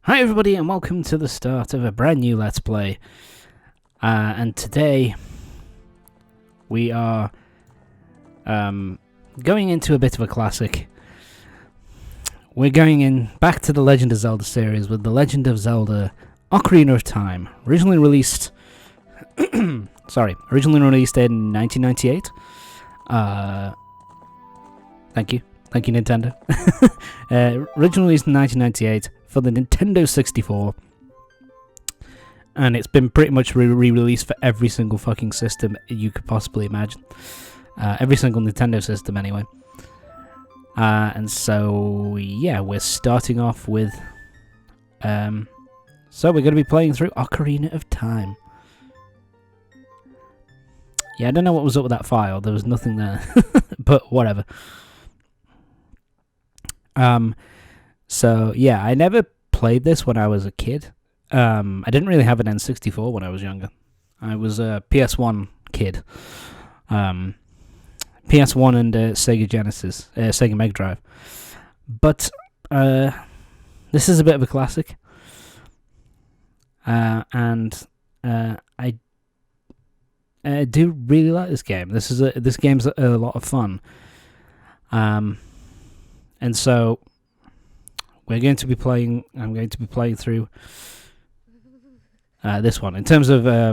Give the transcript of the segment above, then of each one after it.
Hi everybody and welcome to the start of a brand new Let's Play. And today we are going into a bit of a classic. We're going back to the Legend of Zelda series with the Legend of Zelda Ocarina of Time. Originally released in 1998. Thank you Nintendo. Originally released in 1998 for the Nintendo 64, and it's been pretty much re-released for every single fucking system you could possibly imagine. Every single Nintendo system, anyway. And so, yeah, we're starting off with... so we're going to be playing through Ocarina of Time. Yeah, I don't know what was up with that file. There was nothing there. But whatever. So, yeah, I never played this when I was a kid. I didn't really have an N64 when I was younger. I was a PS1 kid. PS1 and Sega Genesis, Sega Mega Drive. But this is a bit of a classic. And I do really like this game. This game's a lot of fun. And so... I'm going to be playing through this one. In terms of, I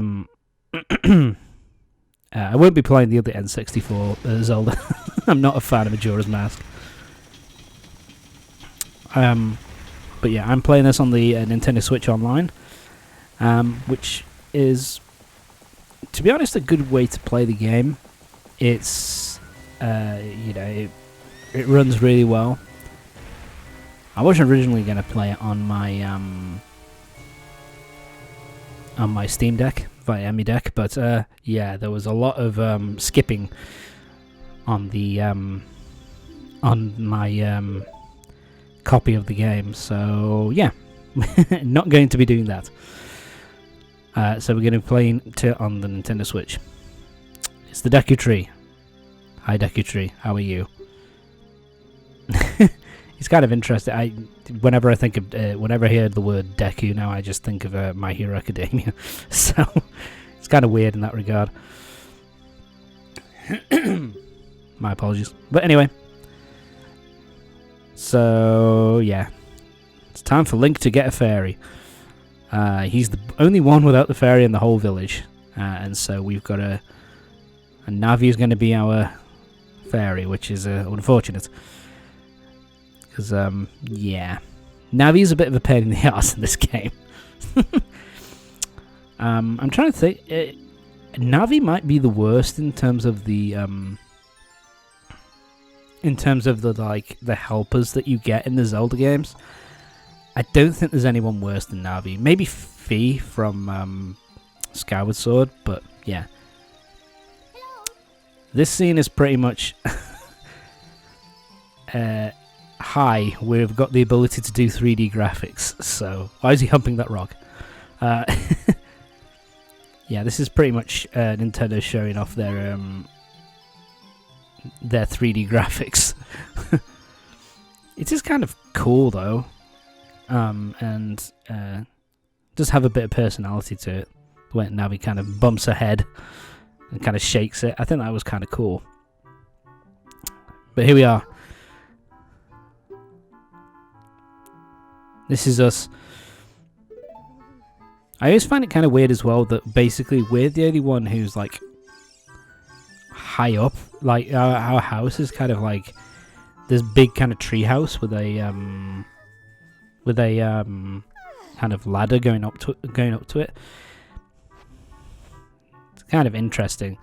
won't be playing the other N64 Zelda. I'm not a fan of Majora's Mask. But yeah, I'm playing this on the Nintendo Switch Online, which is, to be honest, a good way to play the game. It's, it runs really well. I was originally going to play it on my Steam Deck via Mi Deck, but yeah, there was a lot of skipping on the on my copy of the game. So yeah, not going to be doing that. So we're going to be playing it on the Nintendo Switch. It's the Deku Tree. Hi Deku Tree, how are you? It's kind of interesting. Whenever I hear the word Deku now, I just think of My Hero Academia. So it's kind of weird in that regard. My apologies. But anyway, so yeah, it's time for Link to get a fairy. He's the only one without the fairy in the whole village, and so we've got and Navi is going to be our fairy, which is unfortunate. Because, yeah. Navi's a bit of a pain in the ass in this game. I'm trying to think. Navi might be the worst in terms of the, the helpers that you get in the Zelda games. I don't think there's anyone worse than Navi. Maybe Fi from, Skyward Sword, but, yeah. This scene is pretty much... Hi, we've got the ability to do 3D graphics, so... Why is he humping that rock? Yeah, this is pretty much Nintendo showing off their 3D graphics. It is kind of cool, though. And does have a bit of personality to it. When Navi kind of bumps her head and kind of shakes it. I think that was kind of cool. But here we are. This is us. I always find it kind of weird as well that basically we're the only one who's like high up. Like our house is kind of like this big kind of tree house with a kind of ladder going up to it. It's kind of interesting.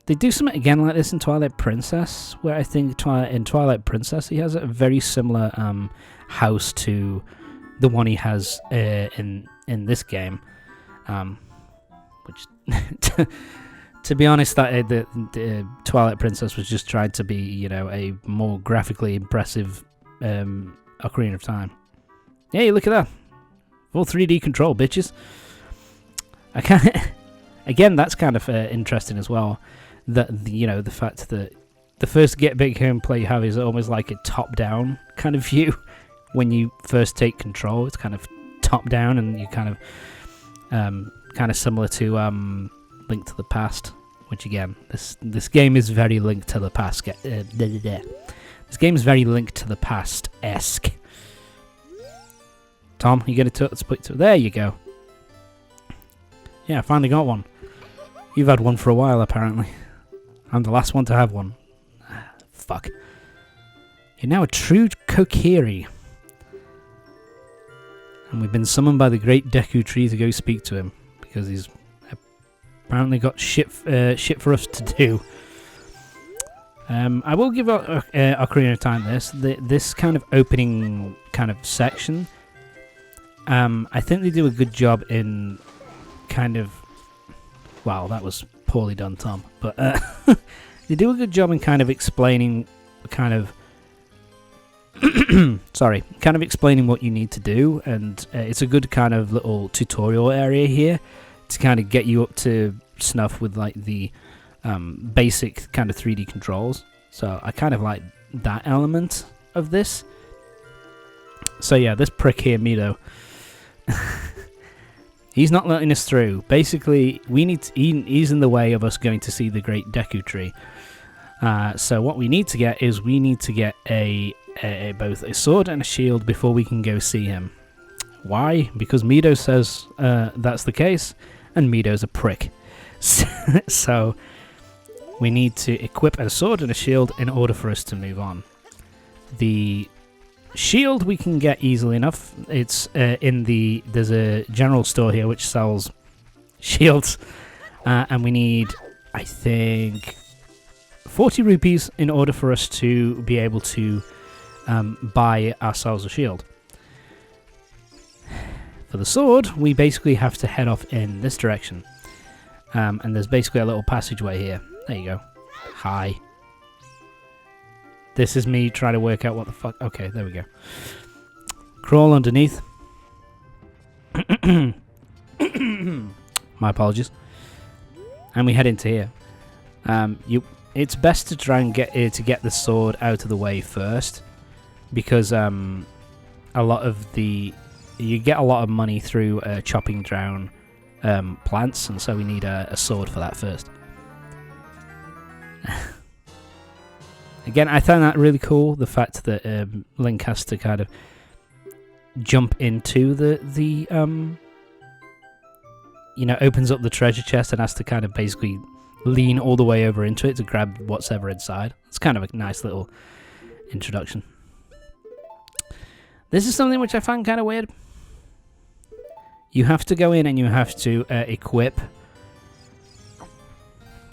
They do something again like this in Twilight Princess, where I think in Twilight Princess he has a very similar house to the one he has in this game. Which, to be honest, that the Twilight Princess was just trying to be, a more graphically impressive Ocarina of Time. Hey, look at that! Full 3D control, bitches. Again, that's kind of interesting as well. That the fact that the first Get Big Home play you have is almost like a top-down kind of view, when you first take control. It's kind of top down, and you kind of similar to Link to the Past, which again, this game is very Link to the Past. This game is very Link to the Past-esque. Tom, you get a split to there you go. Yeah, I finally got one. You've had one for a while, apparently. I'm the last one to have one. Fuck. You're now a true Kokiri. And we've been summoned by the Great Deku Tree to go speak to him, because he's apparently got shit for us to do. I will give Ocarina of Time this kind of opening kind of section. I think they do a good job in kind of... Wow, that was poorly done, Tom. But they do a good job in kind of explaining kind of... sorry, kind of explaining what you need to do, and it's a good kind of little tutorial area here to kind of get you up to snuff with like the basic kind of 3D controls. So I kind of like that element of this. So yeah, this prick here, Mido, he's not letting us through. Basically, he's in the way of us going to see the Great Deku Tree. So what we need to get is both a sword and a shield before we can go see him. Why? Because Mido says that's the case, and Mido's a prick. So we need to equip a sword and a shield in order for us to move on. The shield we can get easily enough. It's there's a general store here which sells shields, and we need, I think, 40 rupees in order for us to be able to buy ourselves a shield. For the sword, we basically have to head off in this direction. And there's basically a little passageway here. There you go. Hi. This is me trying to work out what the fuck... Okay, there we go. Crawl underneath. My apologies. And we head into here. It's best to try and get the sword out of the way first, because you get a lot of money through chopping down plants, and so we need a sword for that first. Again, I found that really cool, the fact that Link has to kind of jump into the opens up the treasure chest and has to kind of basically lean all the way over into it to grab whatever inside. It's kind of a nice little introduction. This is something which I find kind of weird. You have to go in and you have to equip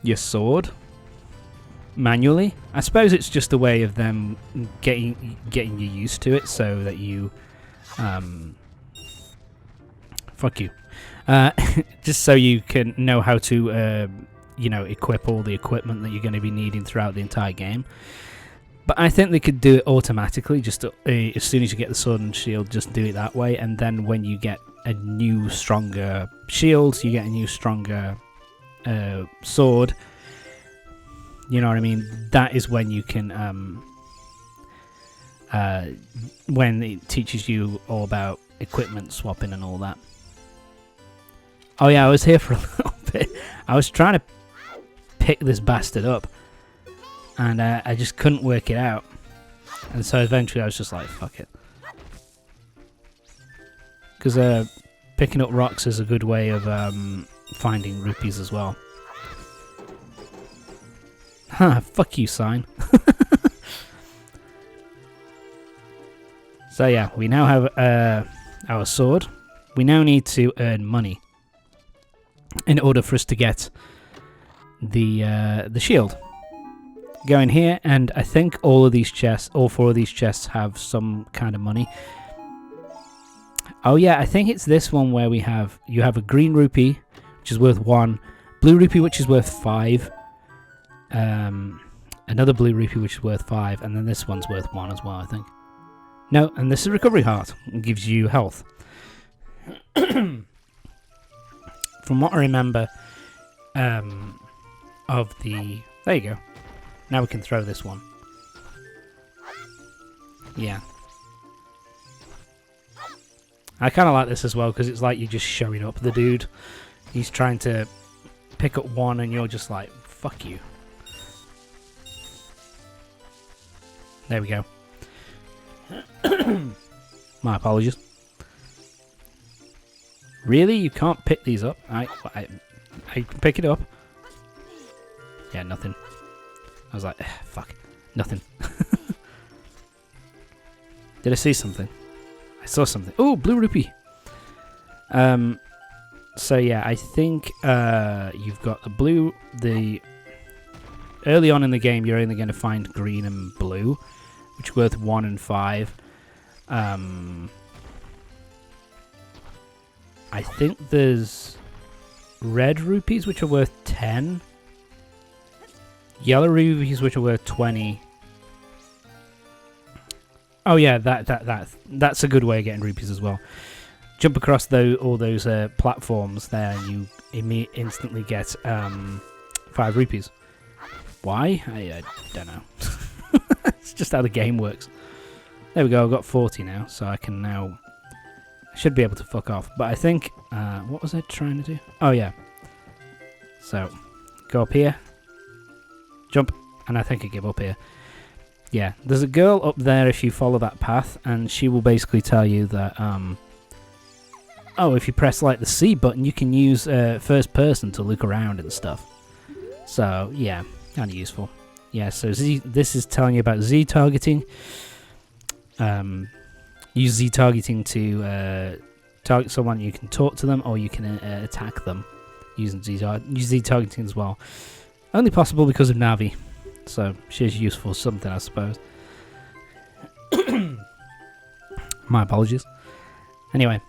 your sword manually. I suppose it's just a way of them getting you used to it, so that you fuck you. Just so you can know how to equip all the equipment that you're going to be needing throughout the entire game. But I think they could do it automatically, just as soon as you get the sword and shield, just do it that way, and then when you get a new stronger shield, you get a new stronger sword, you know what I mean? That is when you can when it teaches you all about equipment swapping and all that. Oh yeah, I was here for a little bit. I was trying to pick this bastard up, and I just couldn't work it out, and so eventually I was just like, fuck it. Because picking up rocks is a good way of finding rupees as well. Huh, fuck you, sign. So yeah, we now have our sword. We now need to earn money in order for us to get the shield. Go in here, and I think all four of these chests have some kind of money. Oh yeah, I think it's this one where you have a green rupee, which is worth 1, blue rupee, which is worth 5, another blue rupee, which is worth 5, and then this one's worth 1 as well, I think. No, and this is recovery heart. It gives you health. From what I remember, of the... There you go. Now we can throw this one. Yeah. I kind of like this as well because it's like you're just showing up the dude. He's trying to pick up one and you're just like, fuck you. There we go. My apologies. Really? You can't pick these up? I can pick it up. Yeah, nothing. I was like, fuck. Nothing. Did I see something? I saw something. Oh, blue rupee. So yeah, I think you've got the blue. Early on in the game, you're only going to find green and blue, which are worth 1 and 5. I think there's red rupees, which are worth 10. Yellow rupees, which are worth 20. Oh yeah, that's a good way of getting rupees as well. Jump across all those platforms there, and you instantly get 5 rupees. Why? I don't know. It's just how the game works. There we go. I've got 40 now, so I can now. I should be able to fuck off. But I think what was I trying to do? Oh yeah. So go up here, jump, and I think I give up here. Yeah, there's a girl up there if you follow that path, and she will basically tell you that, oh, if you press, like, the C button, you can use first person to look around and stuff. So, yeah, kind of useful. Yeah, so this is telling you about Z targeting. Use Z targeting to target someone. You can talk to them, or you can attack them using Z targeting as well. Only possible because of Navi. So, she's useful for something, I suppose. My apologies. Anyway.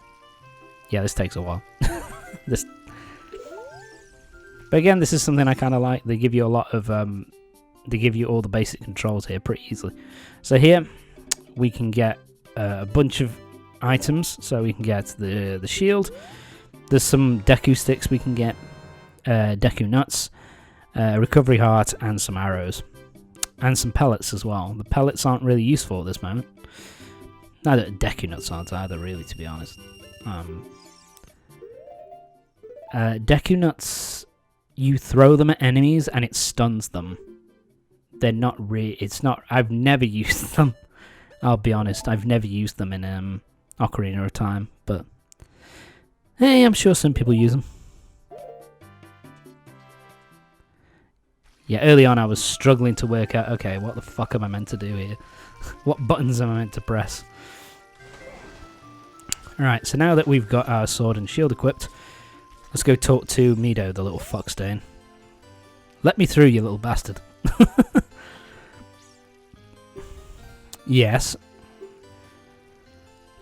Yeah, this takes a while. But again, this is something I kind of like. They give you a lot of... they give you all the basic controls here pretty easily. So here, we can get a bunch of items. So we can get the shield. There's some Deku sticks we can get. Deku nuts. Recovery heart, and some arrows. And some pellets as well. The pellets aren't really useful at this moment. Neither Deku nuts aren't either, really, to be honest. Deku nuts, you throw them at enemies and it stuns them. They're not I've never used them. I'll be honest, I've never used them in Ocarina of Time, but hey, I'm sure some people use them. Yeah, early on I was struggling to work out, okay, what the fuck am I meant to do here? What buttons am I meant to press? Alright, so now that we've got our sword and shield equipped, let's go talk to Mido, the little fuckstain. Let me through, you little bastard. Yes.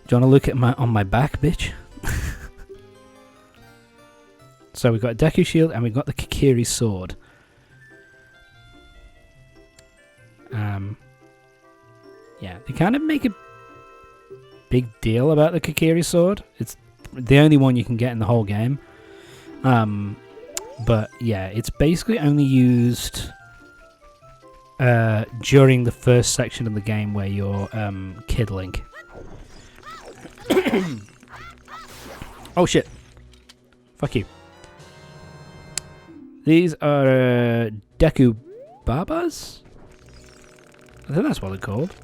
Do you want to look at on my back, bitch? So we've got a Deku shield and we've got the Kikiri sword. Yeah, they kind of make a big deal about the Kikiri sword. It's the only one you can get in the whole game. But yeah, it's basically only used during the first section of the game where you're Kid Link. Oh shit. Fuck you. These are Deku Babas? I think that's what they're called.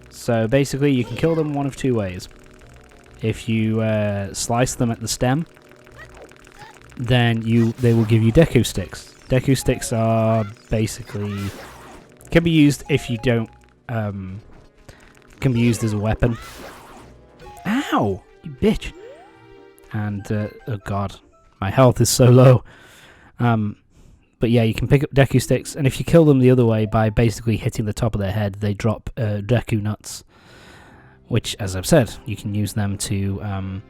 So basically you can kill them one of two ways. If you slice them at the stem, then they will give you Deku sticks. Deku sticks are basically can be used if you don't can be used as a weapon. Ow, you bitch! And oh god, my health is so low. But yeah, you can pick up Deku sticks, and if you kill them the other way by basically hitting the top of their head, they drop Deku nuts, which, as I've said, you can use them to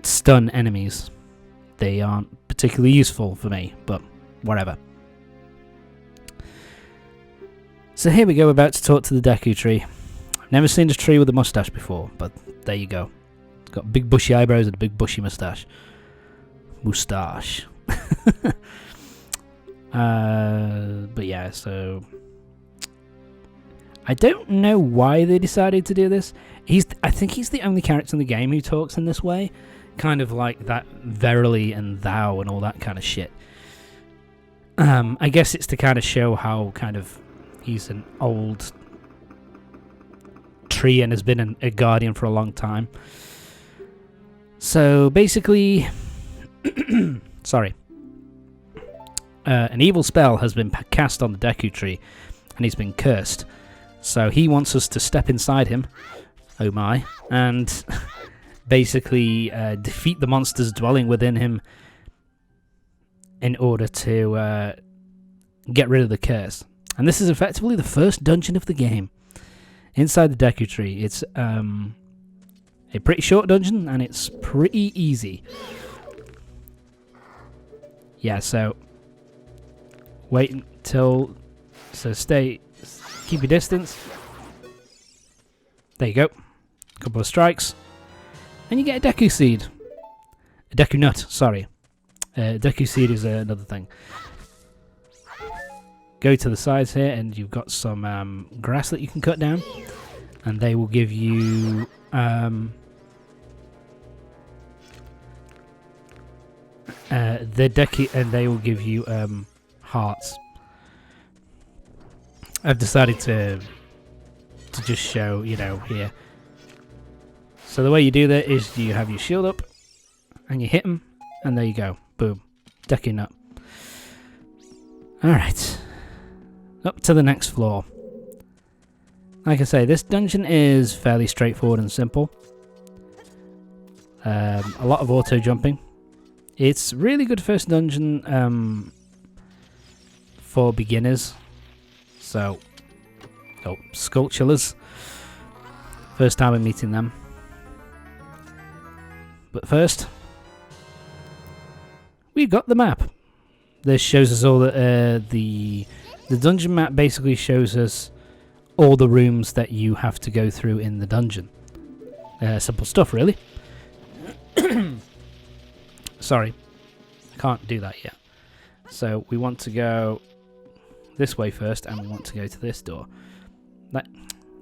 stun enemies. They aren't particularly useful for me, but whatever. So here we go, about to talk to the Deku Tree. I've never seen a tree with a mustache before, but there you go. It's got big bushy eyebrows and a big bushy mustache. Moustache. But yeah, so I don't know why they decided to do this. I think he's the only character in the game who talks in this way. Kind of like that verily and thou and all that kind of shit. I guess it's to kind of show how kind of he's an old tree and has been a guardian for a long time. So basically, sorry, an evil spell has been cast on the Deku Tree and he's been cursed. So he wants us to step inside him, oh my, and basically defeat the monsters dwelling within him in order to get rid of the curse. And this is effectively the first dungeon of the game inside the Deku Tree. It's a pretty short dungeon and it's pretty easy. Yeah, so wait until... So keep your distance. There you go. A couple of strikes. And you get a Deku Seed. A Deku Nut, sorry. Deku Seed is another thing. Go to the sides here and you've got some grass that you can cut down. And they will give you... the Deku... And they will give you hearts. I've decided to just show, here. So the way you do that is you have your shield up and you hit them and there you go. Boom. Deku Nut. Alright. Up to the next floor. Like I say, this dungeon is fairly straightforward and simple. A lot of auto jumping. It's really good first dungeon for beginners. So, Skulltulars. First time I'm meeting them. But first, we've got the map. This shows us all the dungeon map basically shows us all the rooms that you have to go through in the dungeon. Simple stuff, really. Sorry, I can't do that yet. So we want to go this way first, and we want to go to this door.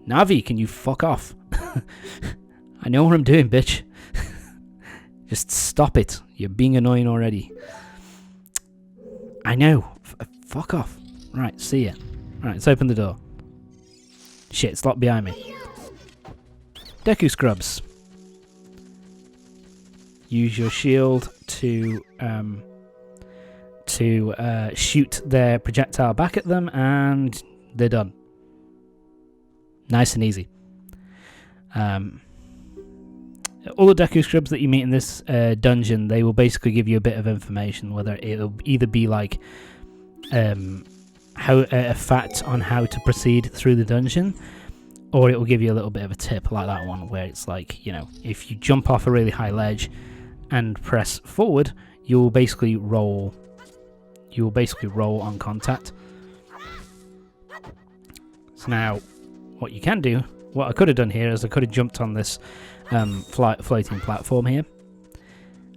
Navi, can you fuck off? I know what I'm doing, bitch. Just stop it. You're being annoying already. I know. Fuck off. Right, see ya. Right, let's open the door. Shit, it's locked behind me. Deku Scrubs. Use your shield to shoot their projectile back at them, and they're done. Nice and easy. All the Deku Scrubs that you meet in this dungeon, they will basically give you a bit of information, whether it'll either be like a fact on how to proceed through the dungeon, or it will give you a little bit of a tip, like that one, where it's like, if you jump off a really high ledge and press forward, you'll basically roll on contact. So now, what you can do, what I could have done here is I could have jumped on this floating platform here.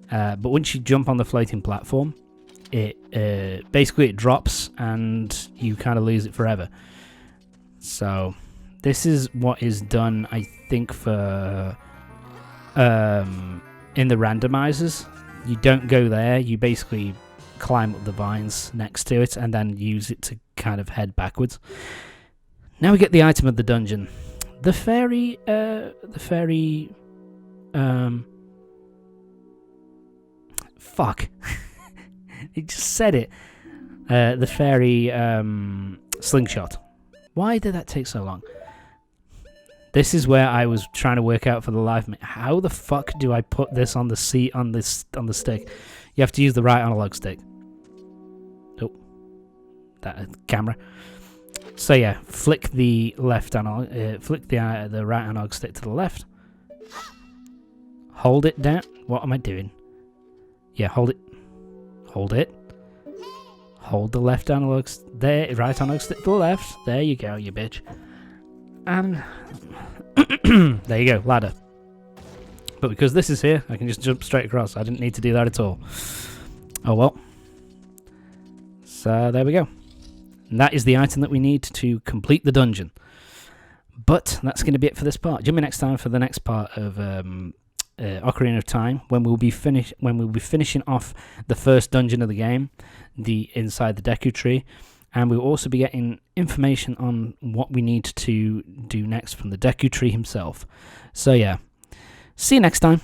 But once you jump on the floating platform, it basically drops and you kind of lose it forever. So this is what is done, I think, for in the randomizers. You don't go there, you basically climb up the vines next to it and then use it to kind of head backwards. Now we get the item of the dungeon. The fairy fuck. It just said it. The fairy slingshot. Why did that take so long? This is where I was trying to work out for the life of me. How the fuck do I put this on the seat on the stick? You have to use the right analog stick. Oh, that camera. So yeah, flick the left analog, flick the right analog stick to the left. Hold it down. What am I doing? Yeah, hold it. Hold it. Hold the left analog there, right analog stick to the left. There you go, you bitch. And there you go, ladder. But because this is here, I can just jump straight across. I didn't need to do that at all. Oh well. So there we go. And that is the item that we need to complete the dungeon. But that's going to be it for this part. Join me next time for the next part of Ocarina of Time, when we'll be finishing off the first dungeon of the game, the inside the Deku Tree, and we'll also be getting information on what we need to do next from the Deku Tree himself. So yeah, see you next time.